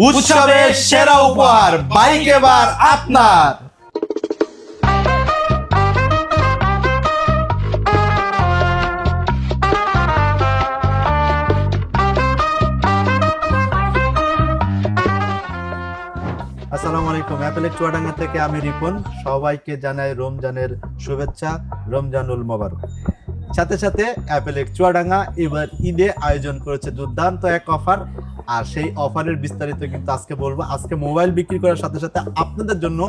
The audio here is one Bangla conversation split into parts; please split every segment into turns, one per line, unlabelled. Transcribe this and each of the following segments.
উৎসবের সেরা উপহার বাইক এবার আপনার।
আসসালামু আলাইকুম। অ্যাপেলের চুয়াডাঙ্গা থেকে আমি রিপন। সবাইকে জানাই রমজানের শুভেচ্ছা, রমজানুল মোবারক। সাথে সাথে অ্যাপেলের চুয়াডাঙ্গা এবার ঈদে আয়োজন করেছে দুর্দান্ত এক অফার, আর সেই অফারের বিস্তারিত কিন্তু আজকে বলবো। আজকে মোবাইল বিক্রি করার সাথে সাথে আপনাদের জন্য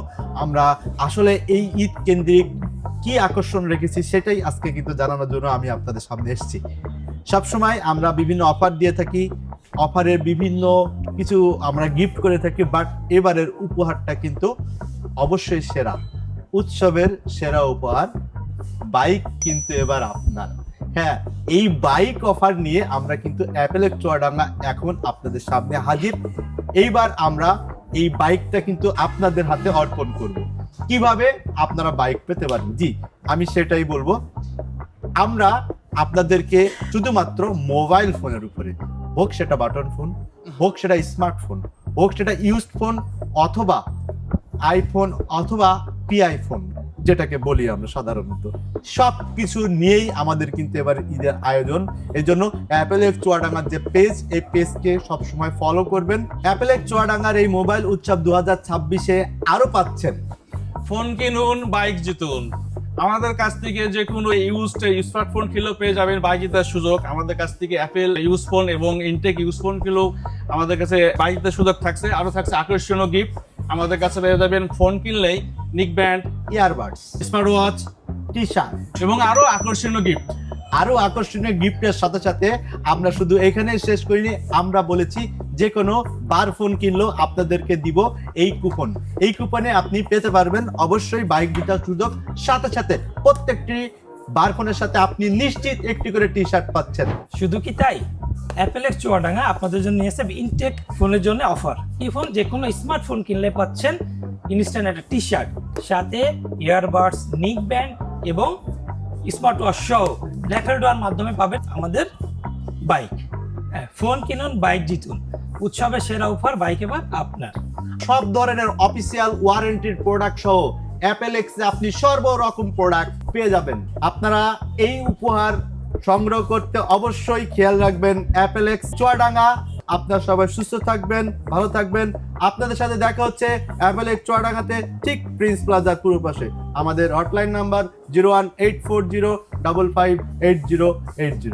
আমরা আসলে এই ঈদ কেন্দ্রিক কি আকর্ষণ রেখেছি সেটাই আজকে কিন্তু জানানোর জন্য আমি আপনাদের সামনে এসেছি। সবসময় আমরা বিভিন্ন অফার দিয়ে থাকি, অফারের বিভিন্ন কিছু আমরা গিফট করে থাকি, বাট এবারের উপহারটা কিন্তু অবশ্যই সেরা। উৎসবের সেরা উপহার বাইক কিন্তু এবার আপনার। হ্যাঁ, এই বাইক অফার নিয়ে আমরা কিন্তু অ্যাপেলের চুয়াডাঙ্গা এখন আপনাদের সামনে হাজির। এইবার আমরা এই বাইকটা কিন্তু আপনাদের হাতে অর্পণ করব। কিভাবে আপনারা বাইক পেতে পারেন, জি আমি সেটাই বলবো। আমরা আপনাদেরকে শুধুমাত্র মোবাইল ফোনের উপরে, হোক সেটা বাটন ফোন, হোক সেটা স্মার্টফোন, হোক সেটা ইউজড ফোন, অথবা আইফোন অথবা পিআই ফোন যেটাকে বলি আমরা সাধারণত, সব কিছু নিয়েই আমাদের কিন্তু এবার ঈদের আয়োজন। এই জন্য অ্যাপেলের চুয়াডাঙ্গার যে পেজ, এই পেজকে সবসময় ফলো করবেন। অ্যাপেলের চুয়াডাঙ্গার এই মোবাইল উৎসব 2026-এ আরো পাচ্ছেন
ফোন কিনুন, বাইক জিতুন। আমাদের কাছ থেকে যে কোনো ইউজড স্মার্টফোন কিনলেও পেয়ে যাবেন বাইক জেতার সুযোগ। আমাদের কাছ থেকে অ্যাপেল ইউজ ফোন এবং ইনটেক ইউজ ফোন কিনলেও আমাদের কাছে বাইক জেতার সুযোগ থাকছে। আরও থাকছে আকর্ষণীয় গিফট। আমাদের কাছে পেয়ে যাবেন ফোন কিনলেই neckband,
earbuds,
smart watch,
T shirt
এবং আরও আকর্ষণীয় গিফট।
আরো আকর্ষণীয় গিফটের সাথে সাথে আমরা শুধু এখানে শেষ করিনি, আমরা বলেছি যে কোনো বার ফোন কিনলেও আপনাদেরকে দিব এই কুপন। এই কুপনে আপনি পেতে পারবেন অবশ্যই বাইক জেতার সুযোগ, সাথে সাথে প্রত্যেকটি বার ফোনের সাথে আপনি নিশ্চিত একটি করে টি শার্ট পাচ্ছেন।
শুধু কি তাই, অ্যাপেলের চুয়াডাঙ্গা আপনাদের জন্য নিয়ে এসে ইনটেক ফোনের জন্য অফার। এই ফোন যে কোনো স্মার্টফোন কিনলে পাচ্ছেন ইনস্ট্যান্ট একটা টি শার্ট, সাথে ইয়ারবাডস, নিক ব্যান্ড এবং স্মার্ট ওয়াচ সহ রেফারেল দেওয়ার মাধ্যমে পাবেন আমাদের বাইক। ফোন কিনুন, বাইক জিতুন। উৎসবের সেরা অফার বাইক এবার আপনার।
সব ধরনের অফিসিয়াল ওয়ারেন্টির প্রোডাক্ট সহ অ্যাপেল এক্সে আপনি সর্বরকম প্রোডাক্ট পেয়ে যাবেন। আপনারা এই উপহার সংগ্রহ করতে অবশ্যই খেয়াল রাখবেন অ্যাপেল এক্স চুয়াডাঙ্গা। আপনারা সবাই সুস্থ থাকবেন, ভালো থাকবেন। আপনাদের সাথে দেখা হচ্ছে অ্যাপেল এক্স চুয়াডাঙ্গাতে, ঠিক প্রিন্স প্লাজার পূর্ব পাশে। আমাদের হটলাইন নাম্বার 01840558080।